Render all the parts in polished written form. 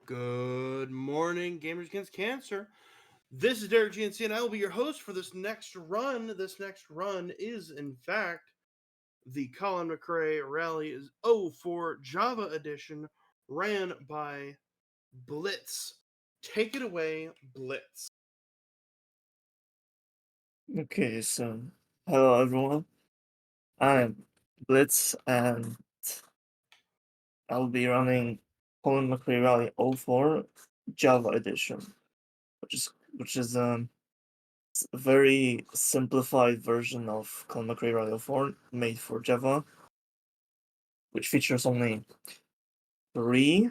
Good morning, Gamers Against Cancer. This is Derek GNC, and I will be your host for this next run. This next run is, in fact, the Colin McRae Rally is 04 Java Edition, ran by Blitz. Take it away, Blitz. Okay, so hello everyone. I'm Blitz and I'll be running Colin McRae Rally 04 Java edition, which is a very simplified version of Colin McRae Rally 04 made for Java, which features only three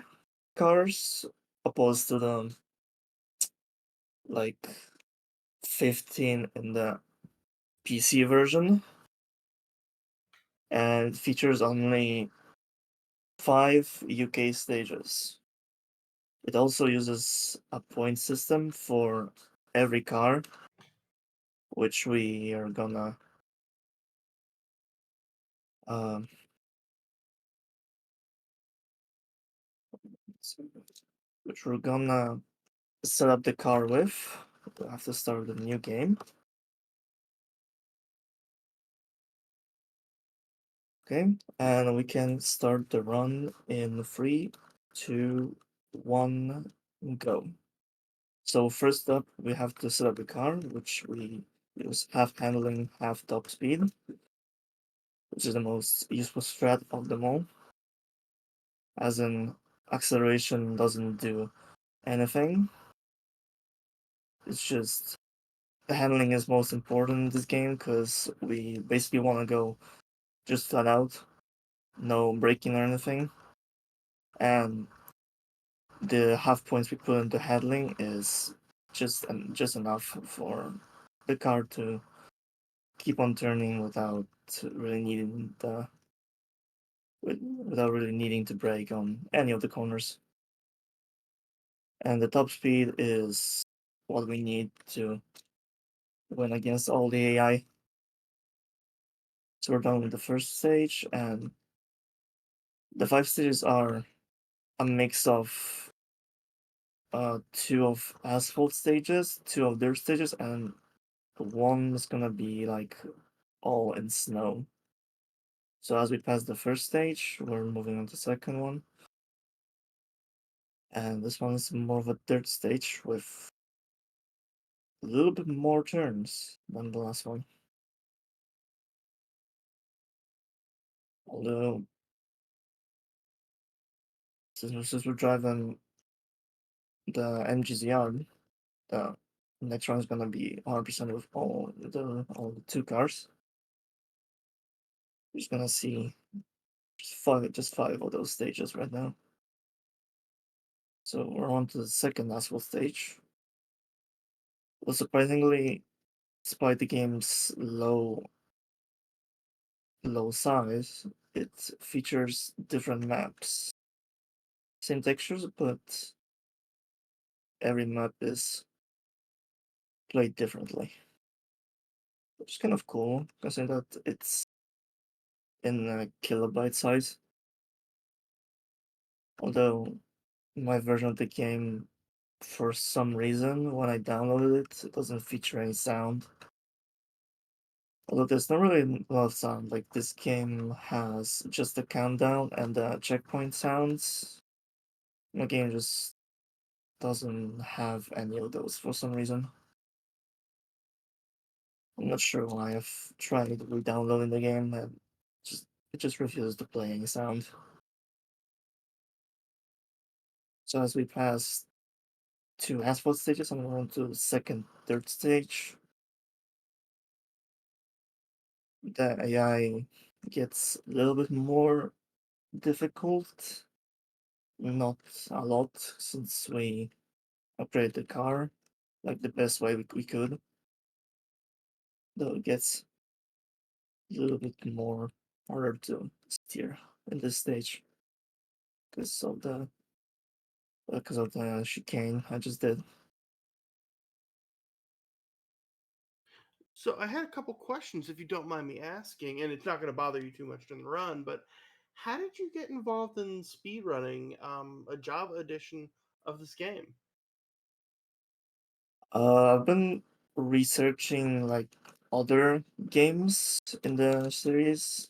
cars opposed to the like 15 in the PC version, and it features only 5 UK stages. It also uses a point system for every car, which we are gonna um, which we're gonna set up the car with. We have to start the new game. Okay, and we can start the run in 3, 2, 1, go. So first up, we have to set up the car, which we use half handling, half top speed, which is the most useful strat of them all. As in, acceleration doesn't do anything. It's just the handling is most important in this game because we basically want to go just flat out, no braking or anything. And the half points we put into handling is just enough for the car to keep on turning really needing the without really needing to brake on any of the corners. And the top speed is what we need to win against all the AI. So we're done with the first stage, and the 5 stages are a mix of two of asphalt stages, two of dirt stages, and one is gonna be like all in snow. So as we pass the first stage, we're moving on to the second one. And this one is more of a dirt stage with a little bit more turns than the last one. Although since we're driving the MGZR, the next round is gonna be 100% of all the two cars. We're just gonna see just five of those stages right now. So we're on to the second asphalt stage. Well, surprisingly, despite the game's low size, it features different maps. Same textures, but every map is played differently. Which is kind of cool, considering that it's in a kilobyte size. Although my version of the game, for some reason, when I downloaded it, it doesn't feature any sound. Although there's not really a lot of sound, like this game has just the countdown and the checkpoint sounds. My game just doesn't have any of those for some reason. I'm not sure why. I've tried re-downloading the game and just it just refuses to play any sound. So as we pass two asphalt stages, I'm going to the second, third stage. The AI gets a little bit more difficult. Not a lot, since we upgraded the car like the best way we could. Though it gets a little bit more harder to steer in this stage because of the chicane I just did. So I had a couple questions, if you don't mind me asking, and it's not going to bother you too much during the run, but how did you get involved in speedrunning a Java edition of this game? I've been researching like other games in the series.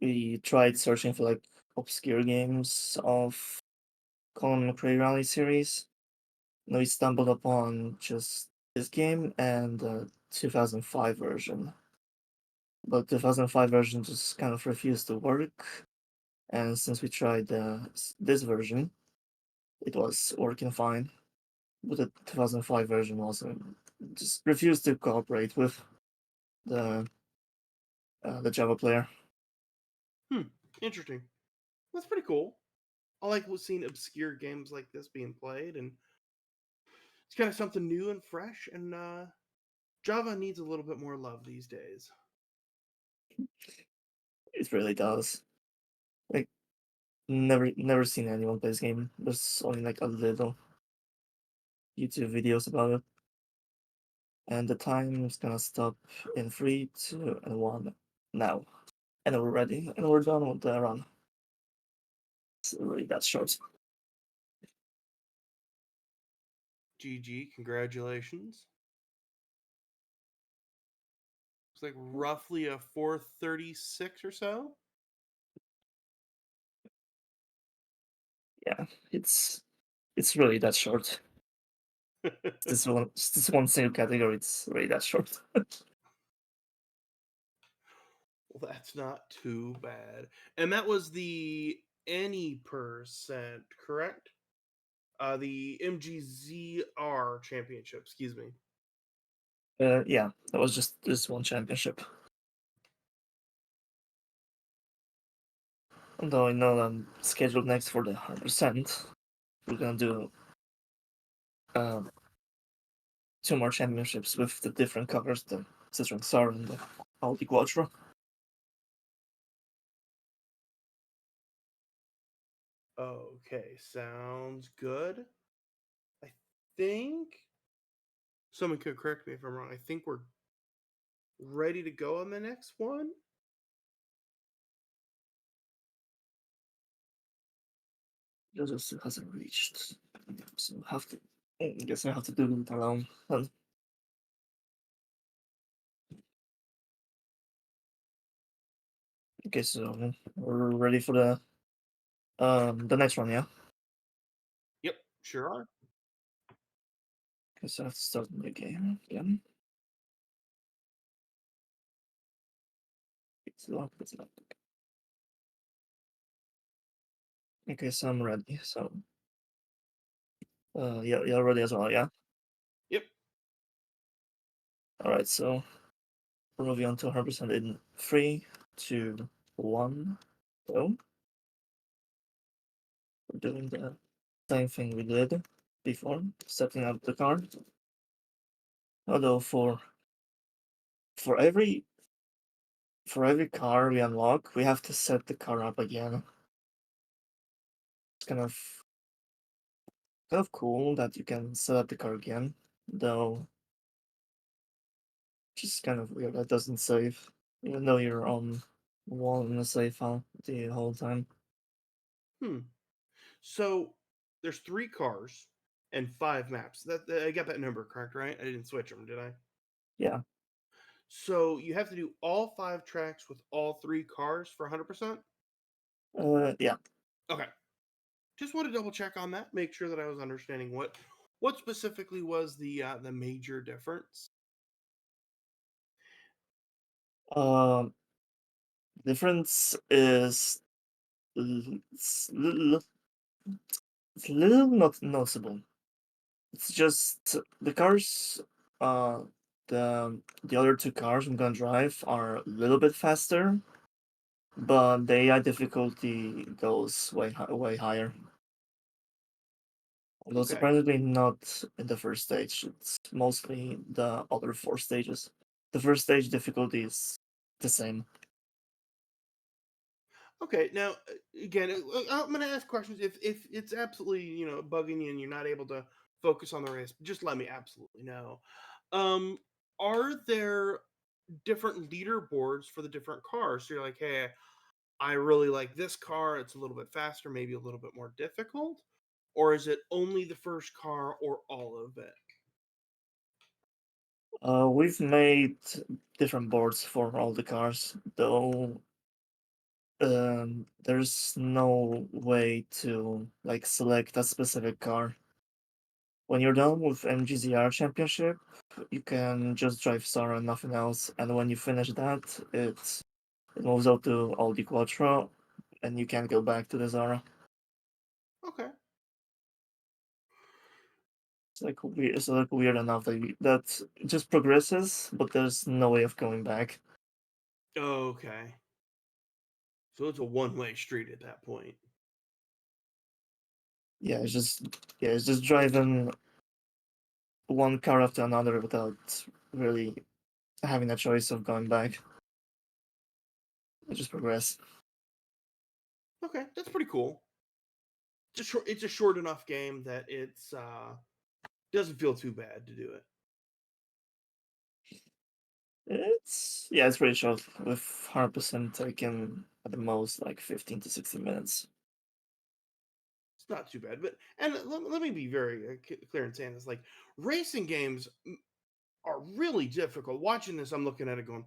We tried searching for like obscure games of Colin McRae Rally series. And we stumbled upon just this game and the 2005 version. But 2005 version just kind of refused to work. And since we tried this version, it was working fine. But the 2005 version wasn't. Just refused to cooperate with the the Java player. Hmm, interesting. That's pretty cool. I like seeing obscure games like this being played, and it's kind of something new and fresh. And Java needs a little bit more love these days. It really does. Like never seen anyone play this game. There's only like a little YouTube videos about it. And the time is gonna stop in 3, 2, and 1 now. And we're ready, and we're done with the run. It's really that short. GG, congratulations. It's like roughly a 436 or so. Yeah, it's really that short. This one single category. It's really that short. Well, that's not too bad. And that was the any percent, correct? The MGZR championship, excuse me. Yeah, that was just this one championship. Although I know I'm scheduled next for the 100%, we're gonna do um, 2 more championships with the different covers, the Citroen Star and the Audi Quattro. Okay, sounds good. I think someone could correct me if I'm wrong. I think we're ready to go on the next one. Joseph still hasn't reached, so have to. I guess I have to do it alone. And, okay, so we're ready for the next one, yeah. Yep, sure are. Okay, so I have to start the game again. It's locked. It's locked. Okay, so I'm ready. So, yeah, you're ready as well, yeah. Yep. All right, so we're moving on to 100% in 3, 2, 1. So we're doing the same thing we did before, setting up the card. Although for every car we unlock, we have to set the car up again. It's kind of cool that you can set up the car again, though just kind of weird that doesn't save, even though you're on one in the save file the whole time. Hmm. So there's 3 cars and 5 maps. I got that number correct, right? I didn't switch them, did I? Yeah. So you have to do all 5 tracks with all 3 cars for 100%. Yeah. Okay. Just want to double check on that, make sure that I was understanding what specifically was the major difference. Um, difference is it's little not noticeable. It's just the cars, uh, the other 2 cars I'm gonna drive are a little bit faster, but the AI difficulty goes way higher. Although Okay. surprisingly not in the first stage. It's mostly the other 4 stages. The first stage difficulty is the same. Okay. Now, again, I'm going to ask questions. If it's absolutely bugging you and you're not able to focus on the race, just let me absolutely know. Um, are there different leaderboards for the different cars? So you're like, hey, I really like this car. It's a little bit faster, maybe a little bit more difficult. or is it only the first car or all of it? We've made different boards for all the cars, though there's no way to like select a specific car. When you're done with MGZR Championship, you can just drive Zara and nothing else. And when you finish that, it moves out to Audi Quattro, and you can't go back to the Zara. Okay. It's like weird enough that that it just progresses, but there's no way of going back. Okay. So it's a one-way street at that point. Yeah, it's just driving one car after another without really having a choice of going back. It just progress. Okay, that's pretty cool. It's a short enough game that it's doesn't feel too bad to do it. It's pretty short with 100% taken at the most like 15 to 16 minutes. It's not too bad, but and let me be very clear in saying this: like racing games are really difficult. Watching this, I'm looking at it going,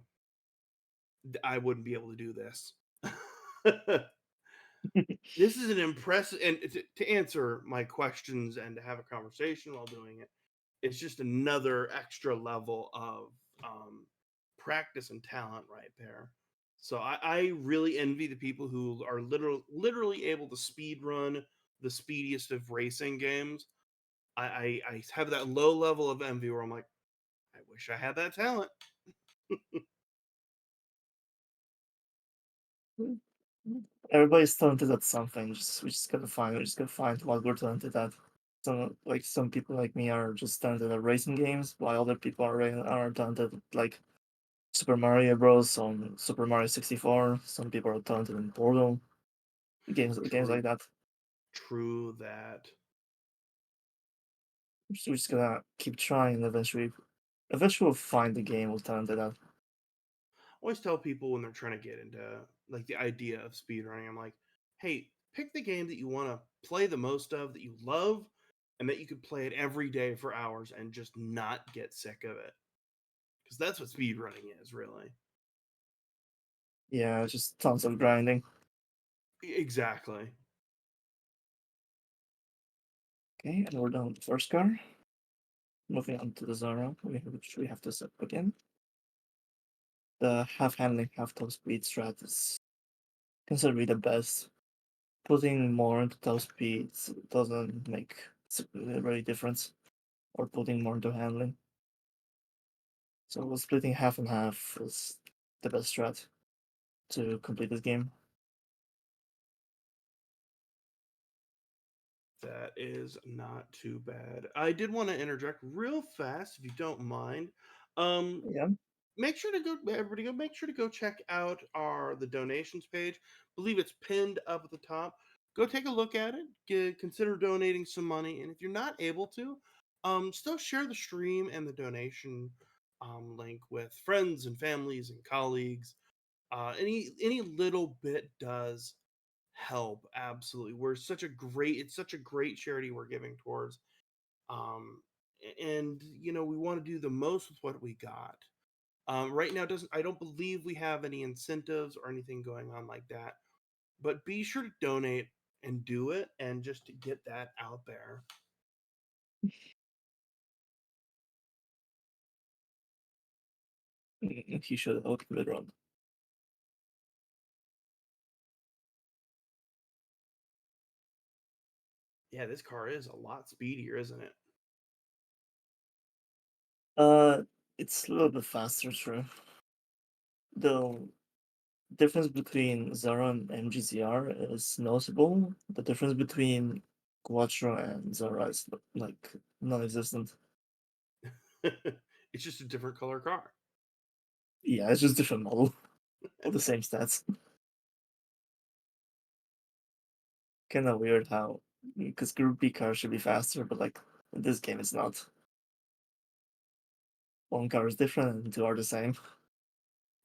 I wouldn't be able to do this. This is an impressive, and to answer my questions and to have a conversation while doing it, it's just another extra level of um, practice and talent right there. So I really envy the people who are literally able to speed run the speediest of racing games. I have that low level of envy where I'm like, I wish I had that talent. Everybody's talented at something. We just gotta find what we're talented at. Some people like me are just talented at racing games, while other people are talented at, like Super Mario Bros. On Super Mario 64. Some people are talented in Portal games True, like that. true that. We're just gonna keep trying, and eventually we'll find the game we're talented at. Always tell people when they're trying to get into like the idea of speedrunning, I'm like, hey, pick the game that you want to play the most of, that you love, and that you could play it every day for hours and just not get sick of it. Because that's what speedrunning is, really. Yeah, just tons of grinding. Exactly. Okay, and we're done with the first car. Moving on to the Zara, which we have to set up again. The half handling, half top speed strat is considered to be the best. Putting more into top speed doesn't make really difference, or putting more into handling. So splitting half and half is the best strat to complete this game. That is not too bad. I did want to interject real fast, if you don't mind. Um, Yeah, Make sure to go, everybody go, make sure to go check out the donations page. Believe it's pinned up at the top. Go take a look at it. Consider donating some money, and if you're not able to, still share the stream and the donation link with friends and families and colleagues. Any little bit does help. Absolutely, it's such a great charity we're giving towards. And we want to do the most with what we got. Right now, doesn't I don't believe we have any incentives or anything going on like that. But be sure to donate and do it, and just to get that out there. he should have it wrong. Yeah, this car is a lot speedier, isn't it? Uh, it's a little bit faster, true. The difference between Zara and MGZR is noticeable. The difference between Quattro and Zara is like non-existent. It's just a different color car. Yeah, it's just different model with the same stats. Kind of weird how, because Group B cars should be faster, but like in this game it's not. One car is different and two are the same.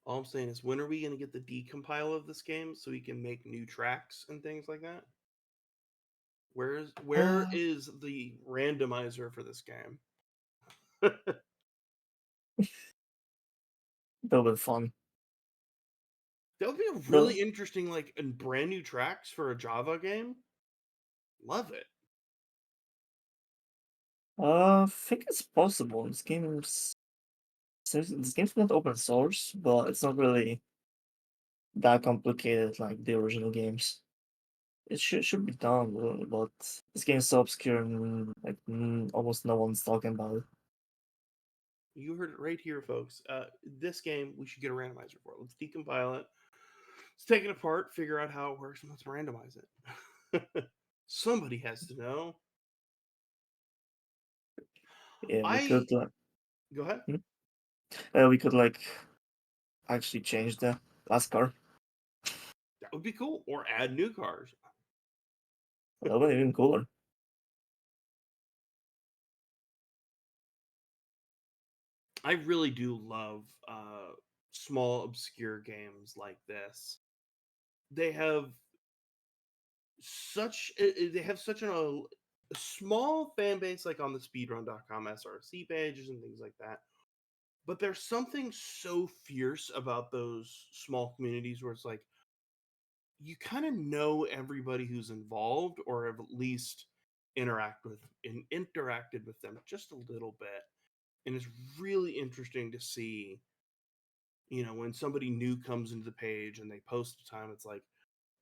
All I'm saying is, when are we going to get the decompile of this game so we can make new tracks and things like that? Where Uh, is the randomizer for this game? that would be fun. That would be a The really interesting, like, and brand new tracks for a Java game. Love it. I think it's possible. This game's not open source, but it's not really that complicated like the original games. It should be done, but this game is so obscure and like almost no one's talking about it. You heard it right here, folks. This game, we should get a randomizer for it. Let's decompile it. Let's take it apart, figure out how it works, and let's randomize it. Somebody has to know. Yeah, we I could like Go ahead. hmm? We could like actually change the last car. That would be cool. Or add new cars. That would be even cooler. I really do love small, obscure games like this. They have they have such a small fan base, like on the speedrun.com SRC pages and things like that. But there's something so fierce about those small communities where it's like you kind of know everybody who's involved or have at least interacted with them just a little bit. And it's really interesting to see, when somebody new comes into the page and they post a time, it's like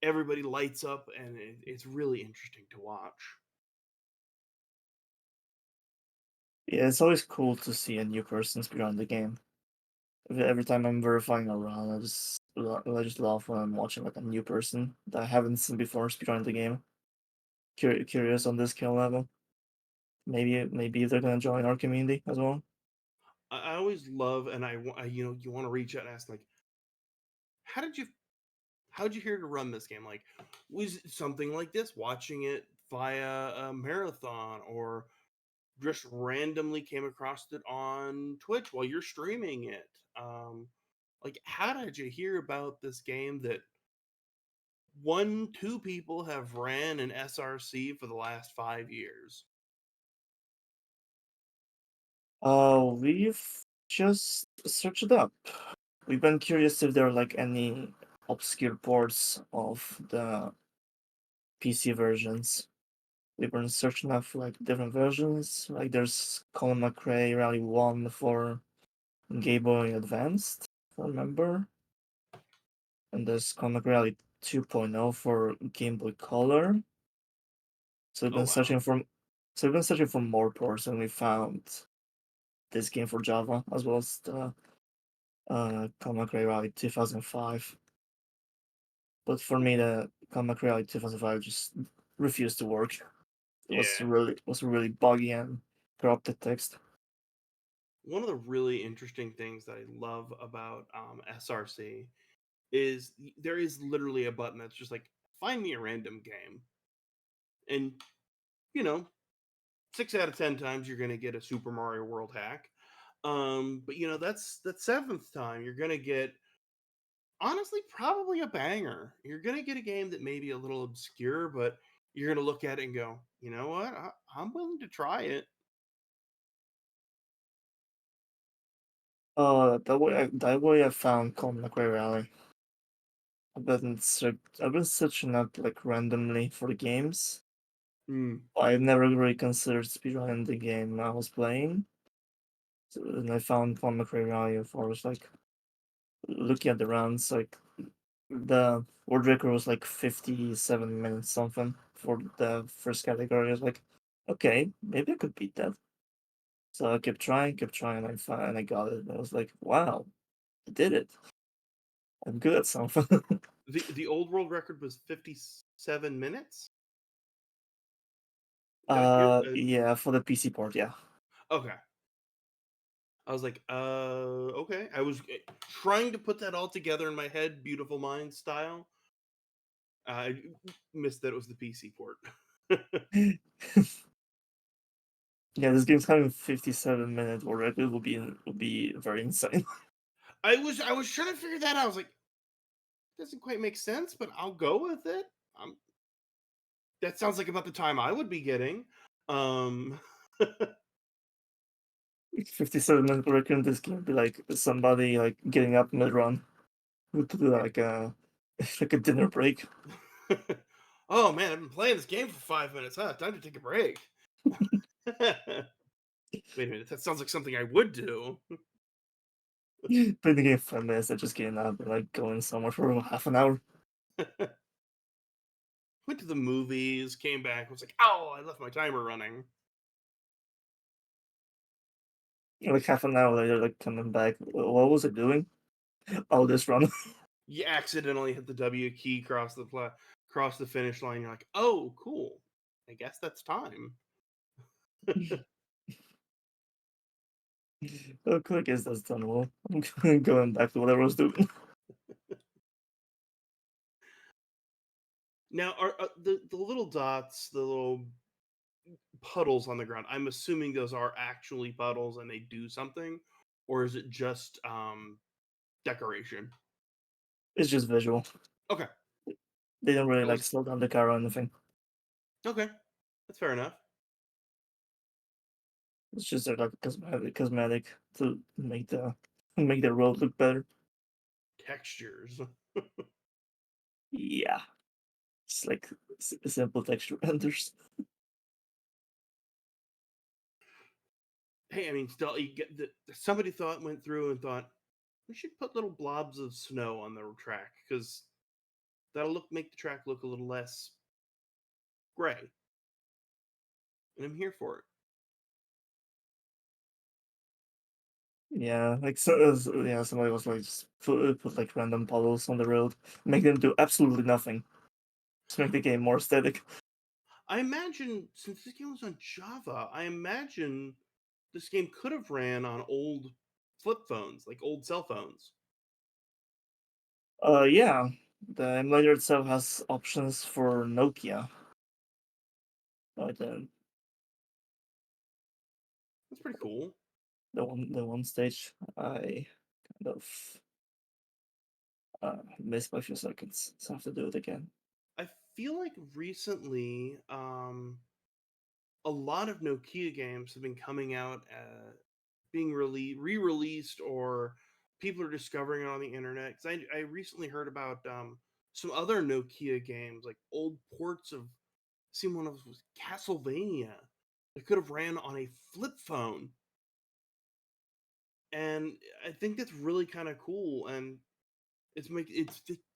everybody lights up, and it's really interesting to watch. Yeah, it's always cool to see a new person speedrun the game. Every time I'm verifying a run, I just laugh when I'm watching like a new person that I haven't seen before speedrun the game. Curious on this skill level. Maybe they're gonna join our community as well. I always love, and you want to reach out and ask, like, how did you how'd you hear to run this game? Like, was it something like this, watching it via a marathon, or just randomly came across it on Twitch while you're streaming it? Like, how did you hear about this game that two people have ran an SRC for the last 5 years? We've just searched it up. We've been curious if there are like any obscure ports of the PC versions. We've been searching up for like different versions. Like there's Colin McRae Rally 1 for Game Boy Advanced, if I remember. And there's Colin McRae Rally 2.0 for Game Boy Color. So we've Oh been wow. searching for so we've been searching for more ports and we found this game for Java as well as the Colin McRae Rally 2005. But for me, the Comic Reality 2005 just refused to work. It Yeah. was really buggy and corrupted text. One of the really interesting things that I love about SRC is there is literally a button that's just like, find me a random game. And, you know, 6 out of 10 times you're going to get a Super Mario World hack. But, that's the seventh time you're going to get, honestly, probably a banger. You're going to get a game that may be a little obscure, but you're going to look at it and go, you know what? I'm willing to try it. That way I found Comic Rally. I've been searching up like randomly for the games. Mm. I've never really considered speedrunning the game I was playing. So, and I found Comic Rally. I was like looking at the rounds, like the world record was like 57 minutes something for the first category. I was like, okay, maybe I could beat that. So I kept trying, and I got it. I was like, wow, I did it. I'm good at something. The old world record was 57 minutes. Did I hear? Yeah, for the PC port, yeah. Okay. I was like, okay. I was trying to put that all together in my head, beautiful mind style. I missed that it was the PC port. Yeah, this game's having 57-minute world record would be very insane. I was trying to figure that out. I was like, doesn't quite make sense, but I'll go with it. That sounds like about the time I would be getting. Um, 57-minute record in this game would be like somebody like getting up mid run to do like a like a dinner break. oh man, I've been playing this game for 5 minutes. Huh? Time to take a break. Wait a minute, that sounds like something I would do. Playing the game for 5 minutes, they're just getting up and like going somewhere for half an hour. Went to the movies, came back, was like, oh, I left my timer running. Like half an hour later, like coming back. What was it doing? Oh, this run. You accidentally hit the W key, cross the finish line. You're like, oh, cool. I guess that's time. Okay, I guess that's done well. I'm going back to whatever I was doing. Now, are the little dots, the little puddles on the ground? I'm assuming those are actually puddles and they do something, or is it just decoration? It's just visual. Okay, They don't really that like was slow down the car or anything. okay. That's fair enough. It's just like cosmetic to make the road look better. Textures. Yeah, it's like simple texture renders. Hey, I mean, still, somebody went through and thought we should put little blobs of snow on the track because that'll make the track look a little less gray, and I'm here for it. Yeah, like yeah, somebody was like just put like random puddles on the road, make them do absolutely nothing, just make the game more aesthetic. I imagine since this game was on Java, I imagine this game could have ran on old flip phones, like old cell phones. Yeah, the emulator itself has options for Nokia. Like That's pretty cool. the one stage I kind of missed by a few seconds, so I have to do it again. I feel like recently, a lot of Nokia games have been coming out, being re-released, or people are discovering it on the internet. Because I recently heard about some other Nokia games, like old ports of. Seen one of them was Castlevania. It could have ran on a flip phone, and I think that's really kind of cool. And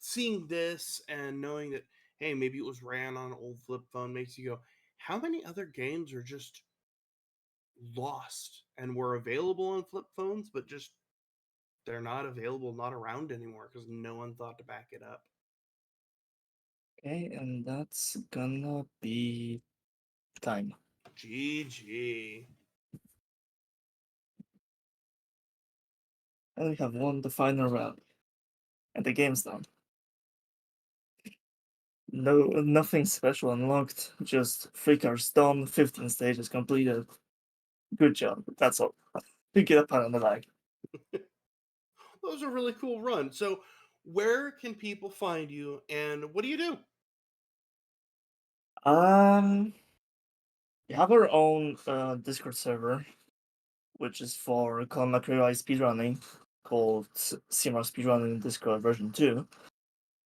seeing this and knowing that hey, maybe it was ran on an old flip phone makes you go, how many other games are just lost and were available on flip phones, but just they're not available, not around anymore because no one thought to back it up. Okay, and that's gonna be time. GG. And we have won the final round, and the game's done. No, nothing special unlocked. Just 3 cars done, 15 stages completed. Good job. That's all. Pick it up on the lag. That was a really cool run. So, where can people find you, and what do you do? Um, we have our own Discord server, which is for Colin McRae speedrunning, called CMR Speedrunning Discord version 2.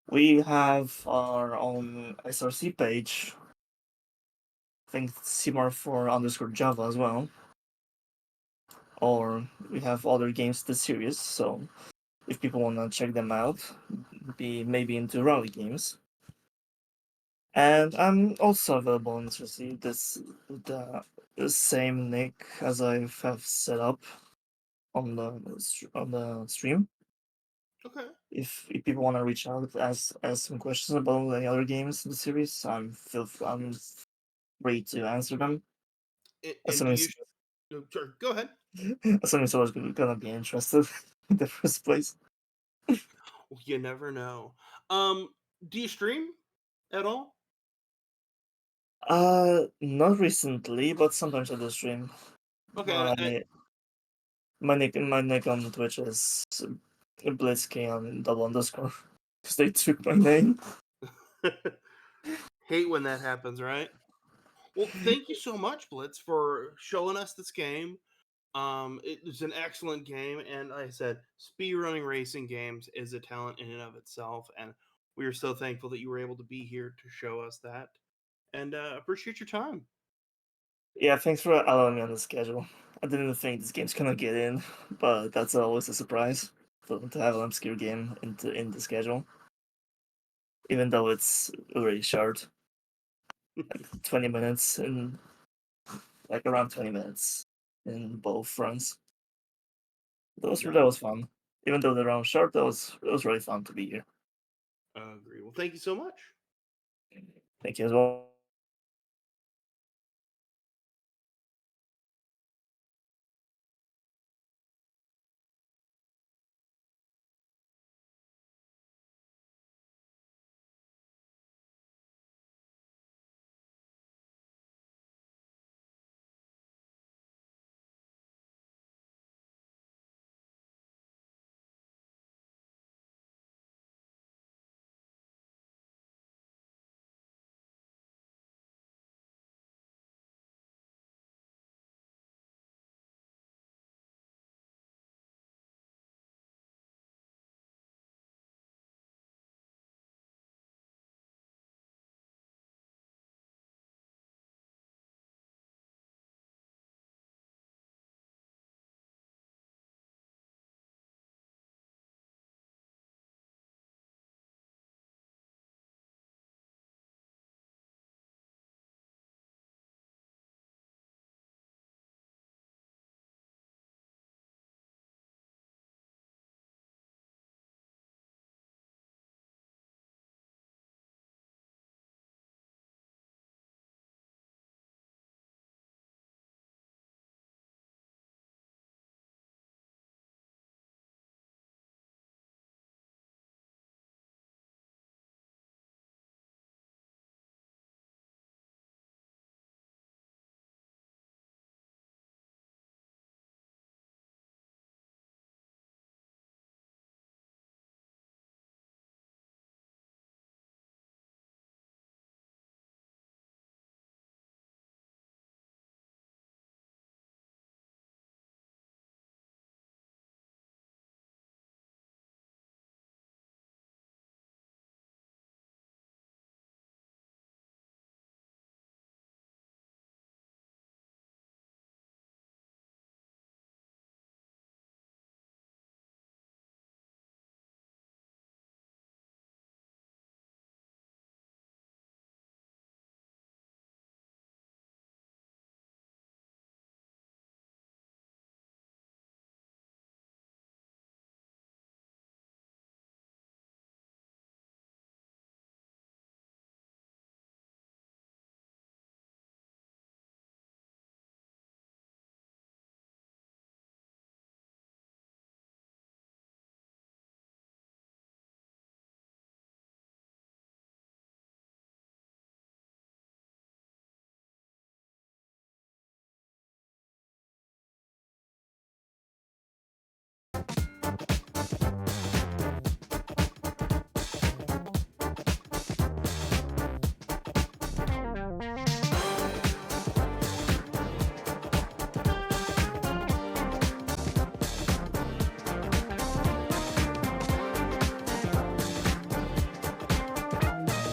We have our own SRC page, I think CMR for underscore Java as well. Or we have other games this series, so if people want to check them out, be maybe into rally games. And I'm also available on SRC, the same nick as I have set up on the stream. If people want to reach out, ask some questions about any other games in the series, I'm free to answer them. As And soon do you? as No, sure, go ahead. as soon as I was gonna be interested in the first place. Well, you never know. Do you stream at all? Not recently, but sometimes I do stream. Okay, My my nick on Twitch is Blitzking on double underscore because they took my name. Hate when that happens, right? Well, thank you so much, Blitz, for showing us this game. It was an excellent game, and like I said, speedrunning racing games is a talent in and of itself, and we are so thankful that you were able to be here to show us that, and appreciate your time. Yeah, thanks for allowing me on the schedule. I didn't think this game's gonna get in, but that's always a surprise to have an obscure game in the schedule, even though it's already short, 20 minutes and like around 20 minutes in both runs. That Nice. was fun. Even though the round was short, it was really fun to be here. Agree. Well, thank you so much. Thank you as well.